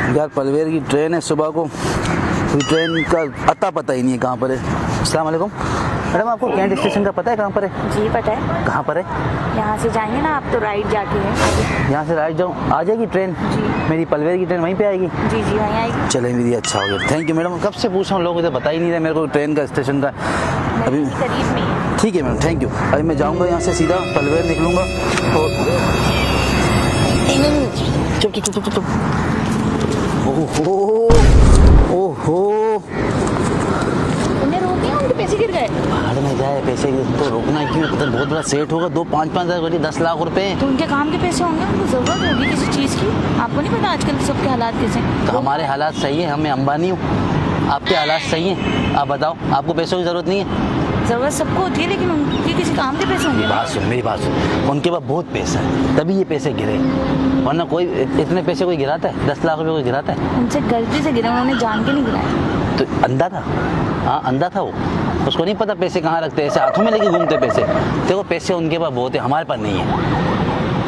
यार पलवेर की ट्रेन है सुबह को, ट्रेन का अता पता ही नहीं है कहाँ पर है। अस्सलाम वालेकुम मैडम, आपको कैंट स्टेशन का पता है कहाँ पर है? जी पता है। कहाँ पर है? यहाँ से जाएंगे ना आप तो राइट जाके है आगे। यहाँ से राइट जाऊँ, आ जाएगी ट्रेन? जी। मेरी पलवेर की ट्रेन वहीं पे आएगी? जी जी वहीं आएगी। चले मेरी, अच्छा हो गया, थैंक यू मैडम। कब से पूछ रहा हूँ, लोग मुझे बता ही नहीं रहे मेरे को ट्रेन का स्टेशन का। अभी करीब में ही। ठीक है मैडम, थैंक यू। अभी मैं जाऊँगा यहाँ से सीधा पलवेर निकलूँगा और चुप चुप चुप चुप। ओहो ओहो, उन्हें रोके उनके पैसे गिर गए। भाड़ में जाए पैसे तो रोकना क्यों? तो बहुत बड़ा सेट होगा, 2-5 हज़ार 10 लाख रुपए। तो उनके काम के पैसे होंगे, उनको जरूरत होगी किसी चीज़ की। आपको नहीं पता आजकल सबके हालात कैसे हैं? तो हमारे हालात सही है, हमें अंबानी हूँ, आपके हालात सही हैं। आप बताओ, आपको पैसों की ज़रूरत नहीं है? जरूरत सबको होती है, लेकिन उनके किसी काम के पैसे होंगे। मेरी बात सुन, उनके पास बहुत पैसा है तभी ये पैसे गिरे, वरना कोई इतने पैसे कोई गिराता है? 10 लाख रुपए कोई गिराता है? उनसे गलती से गिरे, उन्होंने जान के नहीं गिराया। तो अंधा था, हाँ अंधा था वो, उसको नहीं पता पैसे कहाँ रखते, ऐसे हाथों में लेके घूमते पैसे। देखो पैसे उनके पास बहुत है, हमारे पास नहीं है।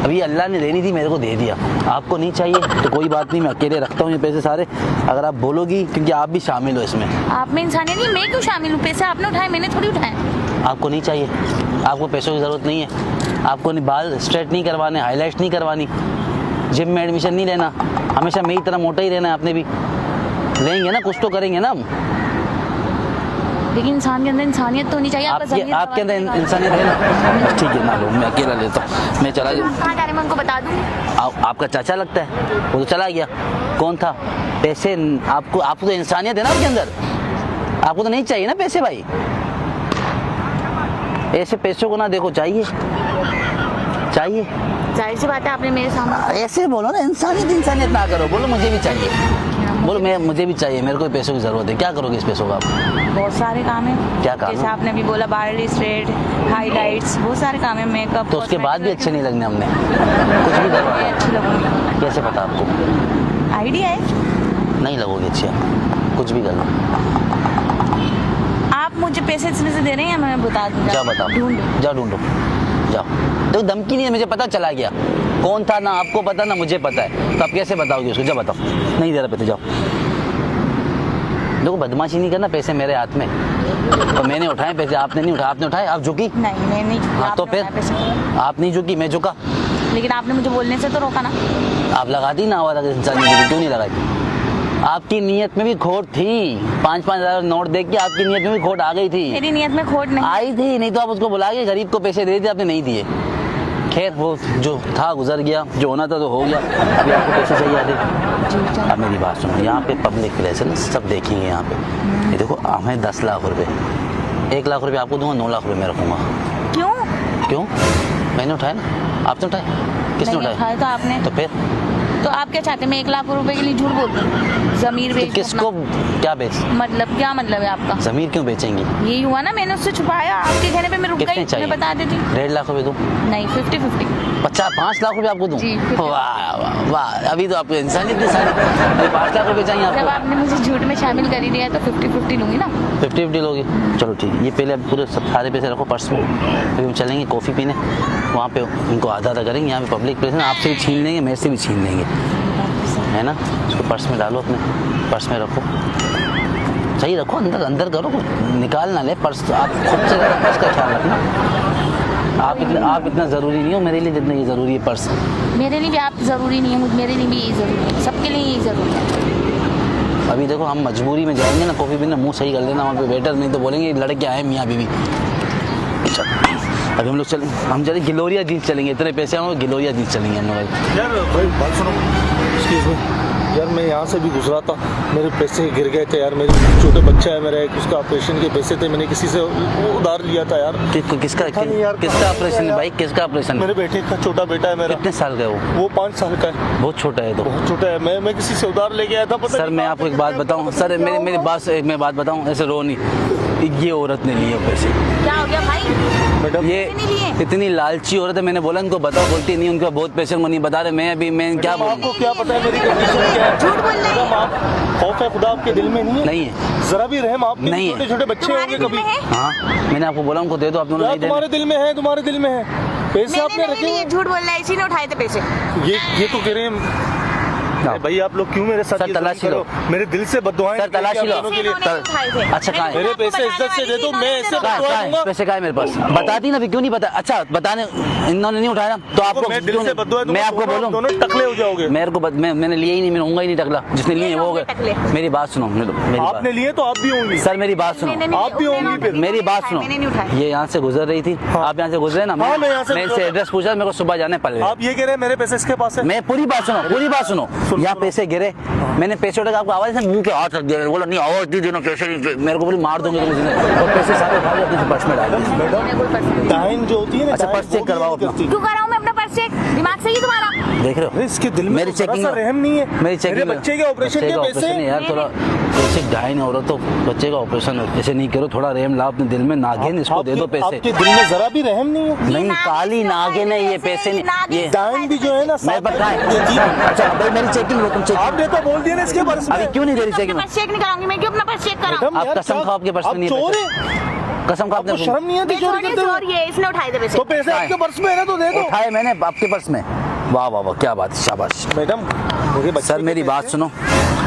अभी अल्लाह ने देनी थी, मेरे को दे दिया। आपको नहीं चाहिए तो कोई बात नहीं, मैं अकेले रखता हूँ ये पैसे सारे। अगर आप बोलोगी, क्योंकि आप भी शामिल हो इसमें। आप में इंसानियत नहीं, मैं क्यों शामिल हूँ? पैसे आपने उठाए, मैंने थोड़ी उठाए। आपको नहीं चाहिए, आपको पैसों की ज़रूरत नहीं है। आपको नहीं बाल स्ट्रेट नहीं करवाने, हाईलाइट नहीं करवानी, जिम में एडमिशन नहीं लेना, हमेशा मेरी तरह मोटा ही रहना है। आपने भी लेंगे ना, कुछ तो करेंगे ना हम। लेकिन इंसान के अंदर इंसानियत तो होनी चाहिए। आपके अंदर इंसानियत है ना? ठीक है ना लो, मैं अकेला लेता हूँ, मैं चला गया। कहाँ जा रहे, मैं उनको बता दूँ। आपका चाचा लगता है, वो तो चला गया। कौन था? पैसे आपको तो इंसानियत है ना आपके अंदर, आपको तो नहीं चाहिए ना पैसे भाई। ऐसे पैसों को ना देखो, चाहिए चाहिए, जाहिर सी बात है, आपने मेरे सामने ऐसे बोलो ना, इंसानियत ना करो, बोलो मुझे भी चाहिए, बोलो मुझे भी चाहिए, मेरे को भी पैसों की जरूरत है। क्या करोगे इस पैसों का आप? बहुत सारे काम है। क्या काम है? जैसे आपने भी बोला, बाल स्ट्रेट, हाईलाइट्स, बहुत सारे काम है। मेकअप, तो उसके बाद भी अच्छे नहीं लगने हमने, कुछ भी करवाया। अच्छी लगूंगी। कैसे पता आपको? आइडिया है। नहीं लगोगे अच्छी आप, कुछ भी कर लो। आप मुझे पैसे इसमें से दे रहे हैं, मैं बता दूंगा। क्या बताओ? ढूंढो, जाओ ढूंढो, जाओ। तो धमकी नहीं है, मुझे पता चला गया कौन था, ना आपको पता ना मुझे पता है, तो आप कैसे बताओगे उसको? जब बताओ, नहीं दे रहा पैसे, जाओ। देखो बदमाशी नहीं करना, पैसे मेरे हाथ में, तो मैंने उठाए पैसे, आपने नहीं उठाए। आपने उठाए, आप झुकी? नहीं मैं नहीं। हाँ तो फिर आप नहीं झुकी, मैं झुका। लेकिन आपने मुझे बोलने से तो रोका ना। आप लगाती ना आवाज, अगर इंसान ने क्यों नहीं लगाई? आपकी नीयत में भी खोट थी, 5-5 हज़ार नोट देख के आपकी नीयत में भी खोट आ गई थी। मेरी नीयत में खोट नहीं आई थी, नहीं तो आप उसको बुला के गरीब को पैसे दे दिए, आपने नहीं दिए। खैर वो जो था गुजर गया, जो होना था तो हो गया। अभी आपको पैसे चाहिए आते। अब मेरी बात सुनो, यहाँ पे पब्लिक प्लेस है ना, सब देखेंगे यहाँ पे। ये देखो, हमें 10 लाख रुपए, 1 लाख रुपए आपको दूंगा, 9 लाख रुपए मैं रखूंगा। क्यों? क्यों? मैंने उठाया ना, आपने उठाया? किसने उठाया? तो आपने। तो फिर तो आप क्या चाहते हैं, मैं 1 लाख रुपए के लिए झूठ बोल दूं? जमीर बेच तो किसको क्या बेच? मतलब क्या मतलब है आपका? जमीर क्यों बेचेंगी? यही हुआ ना, मैंने उससे छुपाया, आपके कहने पे मैं रुक कितने गई। चाहिए? मैं बता देती। 1.5 लाख रुपए दूं? नहीं, 50-50। 5 लाख रुपए आपको दूं? जी, 50। वाह वाह वाह, अभी तो आपको इंसानियत की सारी। 5 लाख रुपए चाहिए जब आपको? आपने मुझे झूठ में शामिल कर ही दिया, तो 50-50 लूंगी ना। 50-50 लोगे? चलो ठीक है, ये पहले आप पूरे सब सारे पैसे रखो पर्स में। अभी हम चलेंगे कॉफ़ी पीने, वहाँ पे उनको आधा करेंगे। यहाँ पे पब्लिक प्लेस है, आपसे भी छीन लेंगे, मेरे से भी छीन लेंगे, है ना? उसको पर्स में डालो, अपने पर्स में रखो, सही रखो, अंदर करो, निकाल ना ले पर्स। आप खुद से पर्स का ख्याल रखना। आप इतना ज़रूरी नहीं हो मेरे लिए जितना ये ज़रूरी है पर्स। मेरे लिए भी आप ज़रूरी नहीं है, मेरे लिए भी यही ज़रूरी है, सबके लिए यही ज़रूरी है। अभी देखो, हम मजबूरी में जाएंगे ना कॉफ़ी पीने, मुंह सही कर लेना वहाँ पे वेटर, नहीं तो बोलेंगे लड़के आए मियाँ बीवी। अभी हम लोग चलेंगे गिलोरिया जीत चलेंगे, इतने पैसे हम गिलोरिया जीत चलेंगे हम लोग। यार भाई बात सुनो, एक्सक्यूज मी यार, मैं यहाँ से भी गुजरा था, मेरे पैसे गिर गए थे यार। मेरे छोटे बच्चा है मेरा एक, उसका ऑपरेशन के पैसे थे, मैंने किसी से उधार लिया था यार। किसका ऑपरेशन है भाई? किसका ऑपरेशन? मेरे बेटे का छोटा बेटा है मेरा। कितने साल का है वो? 5 साल का है। बहुत छोटा है तो। बहुत छोटा है। मैं किसी से उधार लेके आया था, पता सर मैं आपको एक बात बताऊं, सर मेरी बात बताऊं, ऐसे रो नहीं, ये औरत ने लिए पैसे। क्या हो गया भाई? मैडम ये इतनी लालची औरत है, मैंने बोला इनको बताओ, बोलती नहीं, उनका बहुत पैसे नहीं बता रहे। मैं क्या बोलूं? आपको क्या पता है मेरी कंडीशन क्या है? झूठ बोल रहे हैं। आप खौफ है खुदा आपके दिल में नहीं है? नहीं है, जरा भी रहम आपके नहीं है। छोटे छोटे बच्चे होंगे कभी। हाँ मैंने आपको बोला उनको दे दो, आप दोनों नहीं दे तुम्हारे दिल में है, तुम्हारे दिल में है पैसे आपने रखे मैंने हुए। झूठ बोल रहा है, इसी ने उठाए थे पैसे। ये तो कह रहे हैं हाँ। भाई आप लोग क्यों मेरे साथ सर, ये जुल्म तलाशी कर रहे लो। हो? मेरे दिल से बद्दुआएं सर, तलाशी आप लो। दोनों के लिए। इन्होंने नहीं उठाए थे। अच्छा, कहाँ है? मेरे आपको पैसे बताने इज्जत से वाली दे दो, थी, मैं इन्होंने ऐसे नहीं कहाँ बद्दुआ है? दूंगा। पैसे कहाँ है मेरे पास? बताती ना, अभी क्यों नहीं बता? अच्छा, बताने इन्होंने नहीं उठाया ना, तो आपको मैं दिल क्यों से नहीं- बद्दुआ दूंगा, मैं आपको दोनों बोलूं, टकले हो जाओगे। मेरे को मैंने लिए ही नहीं, मैंने होऊंगा ही नहीं टकला, जिसने लिए वो हो ये टकले। गए। मेरी बात सुनो, मेरी आपने बात, लिए तो आप भी होंगी। सर मेरी बात सुनो, मैंने नहीं- आप भी होंगी उन्होंने फिर। नहीं मेरी बात उठाए, सुनो, मैंने नहीं उठाए। ये यहाँ से गुजर रही थी, आप यहाँ से गुजरे ना, हाँ, मैं यहाँ से मैं गुजर इनसे रहा। एड्रेस पूछा, मेरे को सुबह जाने पड़ेगा। आप ये कह रहे हैं मेरे पैसे इसके पास है? मैं पूरी बात सुनो, पूरी बात सुनो, यहाँ पैसे गिरे, मैंने पैसे उठा के आपको आवाज से मुंह के हाथ रख दिया, बोला नहीं आवाज दी देना, पैसे मेरे को बोली मार दूंगे तुम इसने, और पैसे सारे उठा के अपने पर्स में डाल दिए। मैंने कोई पर्स नहीं। डाइन जो होती है ना, अच्छा, डाइन, पर्स चेक वो भी करवाओ नहीं अपना। करती। क्यों कराऊं मैं अपना पर्स चेक? दिमाग सही है तुम्हारा? देख रहे अरे हो इसके दिल में मेरी तो जरा चेकिंग सा रहम नहीं है। मेरी चेकिंग मेरे बच्चे के ऑपरेशन के पैसे यार, थोड़ा पैसे डाइन हो रहा, तो बच्चे का ऑपरेशन ऐसे नहीं करो, थोड़ा रेम ला अपने दिल में, नागिन इसको दे दो पैसे। आपके दिल में जरा भी रहम नहीं है। नहीं, नागिन काली से नागिन है ये, पैसे, पैसे नहीं नागिन ये। से डाइन भी जो है ना, मैं साथ पता में देती है। है। अच्छा भाई, मेरी चेकिंग लो, तुम चेक आपने तो बोल दिया ना इसके पर्स में। अभी क्यों नहीं दे रही चेकिंग? अपना पर्स चेक नहीं कराऊंगी मैं, क्यों अपना पर्स चेक कराऊं? मैडम, आप यार, कसम क्या- खाओ, आपके पर्स में आप नहीं है चोर पैसे। है? कसम खाओ, आपको आपने शर्म नहीं आती मैं चोरी चोरी करते हुए? चोर, ये इसने उठाए थे पैसे। तो पैसे आपके पर्स में है ना, तो दे दो। उठाए मैंने आपके पर्स में। वाह वाह वाह, क्या बात, शाबाश। मैडम, मेरे बच्चे सर के मेरी पैसे- बात सुनो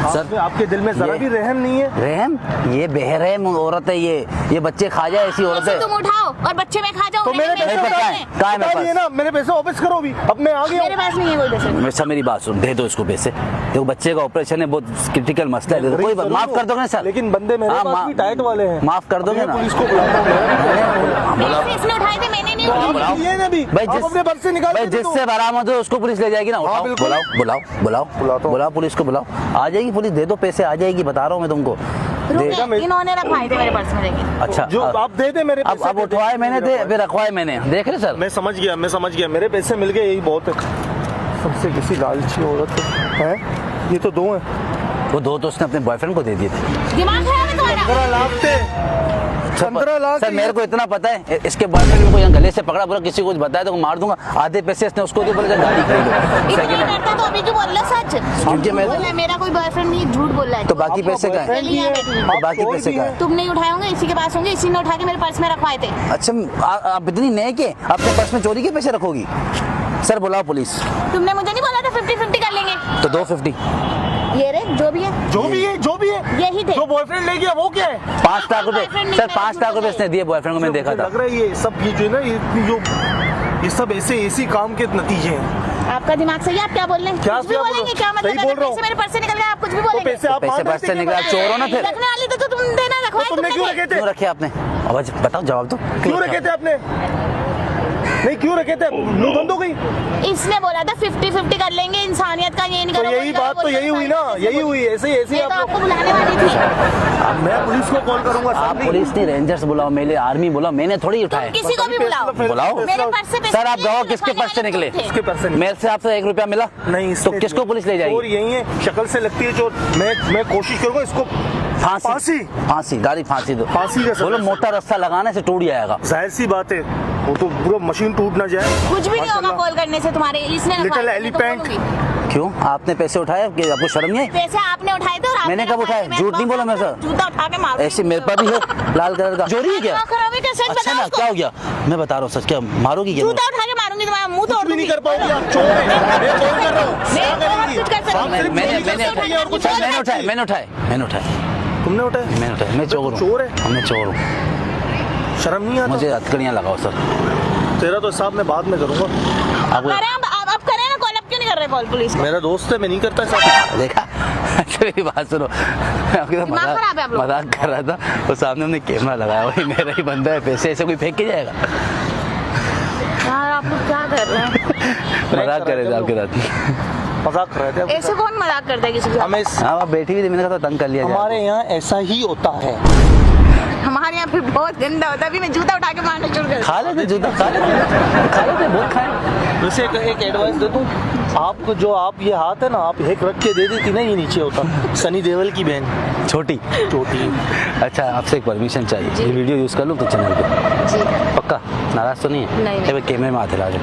सर, आपके दिल में जरा ये- भी रहम नहीं है। रहम, ये बेरहम औरत है, ये बच्चे खा जाए ऐसी औरत पैसे है। तुम उठाओ और बच्चे में खा जाओ। तो मेरे पैसे मेरे पास उठा है, कहाँ है मेरे उठा लिए पास? ना, मेरे पैसे वापस करो अभी। अब मैं आ गया मेरे हूँ। पास नहीं है कोई पैसे। हमेशा मेरी बात सुन, दे दो इसको पैसे। देखो बच्चे का ऑपरेशन है, बहुत क्रिटिकल मसला है, दे दो। कोई जरूर माफ कर दोगे ना सर? लेकिन बंदे मेरे हाँ, पास भी टाइट वाले हैं। माफ कर दोगे मैं ना? पुलिस को बुलाता हूँ, मेरा भी हाँ, बुलाओ। पैसे इसने उठाए थे, मैंने नहीं तो उठाए। आप बुलाओ। लिए ना अभी, भाई आप अपने पर्स से निकाल भाई के दे दो। जिससे बरामद हो उसको पुलिस ले जाएगी ना, उठाओ, बिल्कुल। बुलाओ बुलाओ बुलाओ बुलाता हूँ। बुलाओ पुलिस को, बुलाओ, आ जाएगी पुलिस, दे दो पैसे, आ जाएगी, बता रहा हूँ मैं तुमको। दे- रुके, इन्होंने रखवाए थे मेरे पर्स में लेकिन। अच्छा, जो आप दे दे मेरे अब पैसे। उठवाए मैंने थे, फिर रखवाए मैंने, देख रहे सर? मैं समझ गया, मेरे पैसे मिल गए, यही बहुत है। सबसे किसी लालची औरत है, ये तो दो हैं। वो दो तो उसने अपने बॉयफ्रेंड को दे दिए थे। दिमाग खराब है तुम्हारा? 15 लाख थे। 15 लाख सर मेरे को इतना पता है, इसके बॉयफ्रेंड को यहाँ गले से पकड़ा, बोला किसी को कुछ बताया तो मार दूंगा। आधे पैसे इसने उसको दिए, बोले जा गाड़ी खरीदो इतना सेकंड ही हैंड। करता तो अभी क्यों बोल रहा सच? क्योंकि मैं- बोल रहा है, मेरा कोई बॉयफ्रेंड नहीं, झूठ बोल रहा है। तो बाकी पैसे का है? boyfriend भी है, तो आप बाकी चोर पैसे भी का हैं। है? तुम नहीं उठाए होंगे, इसी के पास होंगे, इसी ने उठा के मेरे पर्स में रखवाए थे। अच्छा, आप इतनी नए के अपने पर्स में चोरी के पैसे रखोगी? सर बुलाओ पुलिस। तुमने मुझे नहीं बोला था 50-50 कर लेंगे? तो 250, ये रे, जो भी है जो भी है यही थे। जो बॉयफ्रेंड ले गया वो क्या है? 5 लाख रुपए boyfriend नहीं, सर, मेरा 5 लाख रुपए इसने दिए बॉयफ्रेंड को, मैंने देखा मुझे था। लग रहा है ये सब ये जो है ना, ये सब ऐसे काम के नतीजे हैं। आपका दिमाग सही है? आप क्या बोल रहे हैं? क्या कुछ भी क्या बोलेंगे? बोलो? क्या मतलब सही है? बोल रहा हूँ। पैसे मेरे पर्स से निकल गए, आप कुछ भी तो बोलेंगे? पैसे आप पैसे मांग पर्स से रहे थे निकला, क्या? चोर हो ना फिर। रखने वाली तो तुम देना, रखवाए तो तुमने क्यों तुमने रखे थे। थे? क्यों रखे आपने? आवाज बताओ, जवाब दो। क्यों रखे थे आपने? नहीं क्यों रखे थे? मुंह बंद हो गई। इसने बोला था 50-50 कर लेंगे, इंसानियत का ये नहीं तो करो, यही वो बात करो, तो वो यही करो, हुई ना, यही हुई, ऐसे ही ये आप तो लोग। आपको बुलाने वाली थी। अब मैं पुलिस को कॉल करूंगा। आप पुलिस नहीं, रेंजर्स बुलाओ, मेरे आर्मी बुलाओ, मैंने थोड़ी उठाए। किसी को भी बुलाओ। बुलाओ। मेरे पर्स से पैसे सर आप निकले, गवाह किसके रखवाने पर्स से वाले निकले? तुम थे। इसके पैसे नहीं। मेरे से आपसे 1 रुपया मिला नहीं, तो किसको पुलिस ले चोर जाएगी? यही है, शक्ल से लगती है चोर। मैं कोशिश करूंगा इसको फांसी, फांसी, गाड़ी फांसी दो। फांसी का सजा। बोलो मोटा रास्ता लगाने से टूट जाएगा। जाहिर सी बात है, वो तो पूरा मशीन टूट ना जाए। कुछ भी नहीं होगा माशाल्लाह। कॉल करने से तुम्हारे, इसने रखवाए लिटिल थे, मैं तो एलिफेंट। बोलूंगी। क्यों आपने पैसे उठाए? कि आपको शर्म नहीं आई? पैसे आपने उठाए थे और आपने मैंने कब रखवाए उठाए? थे। झूठ नहीं बोला मेरे से। जूता उठा के मारूंगी ऐसे मेरे पास भी है लाल कलर का। चोरी है क्या? दिमाग खराब है क्या? सच अच्छा बताओ ना, उसको। क्या हो गया? मैं बता रहा हूँ सच, क्या मारोगी क्या? जूता उठा के मारूंगी, तुम्हारा मुंह तोड़ कुछ भी नहीं दूंगी। कर पाओगी आप, चोर है। मैं कॉल कर रहा हूँ। मैं बहुत कुछ कर सकती हूँ। मैंने- मैंने चोरी कर मैंने सकती है और कुछ मैंने उठाए, मैंने उठाए, मैंने उठाए, तुमने उठाए? मैंने उठाए। मैं चोर हूँ। चोर है? मैं चोर हूँ। शर्म नहीं आता? मुझे हथकड़ियाँ लगाओ सर। तेरा तो हिसाब मैं बाद में करूंगा। आपको करें अब करें ना कॉल, अब क्यों नहीं कर रहे कॉल पुलिस को? मेरा दोस्त है, मैं नहीं करता ऐसा। देखा? अच्छा मेरी बात सुनो, मैं आपके साथ दिमाग खराब है आप लोग। मजाक कर रहा था, वो सामने हमने कैमरा लगाया, वही मेरा ही बंदा है, पैसे ऐसे कोई फेंक के जाएगा? यार आप लोग क्या कर रहे हैं? मजाक कर रहे थे आपके साथ। मजाक कर रहे थे आप। ऐसे कौन मजाक करता है किसी के साथ? हमें हाँ आप बैठी हुई थी, मैंने कहा था तंग कर लिया जाए। हमारे यहाँ ऐसा ही होता है। हमारे यहाँ फिर बहुत गंदा होता है। अभी मैं जूता उठा के मारना शुरू कर खा लेते जूता, खा लेते बहुत खाए। वैसे एक एडवाइस दे दूं, आपको जो आप ये हाथ है ना, आप एक रख के दे देती ना, ये नीचे होता। सनी देओल की बहन छोटी। छोटी। अच्छा आपसे एक परमिशन चाहिए, ये वीडियो यूज कर लूँ तो चैनल पे? जी पक्का नाराज तो नहीं है? नहीं। कैमरे में हाथ हिला दो।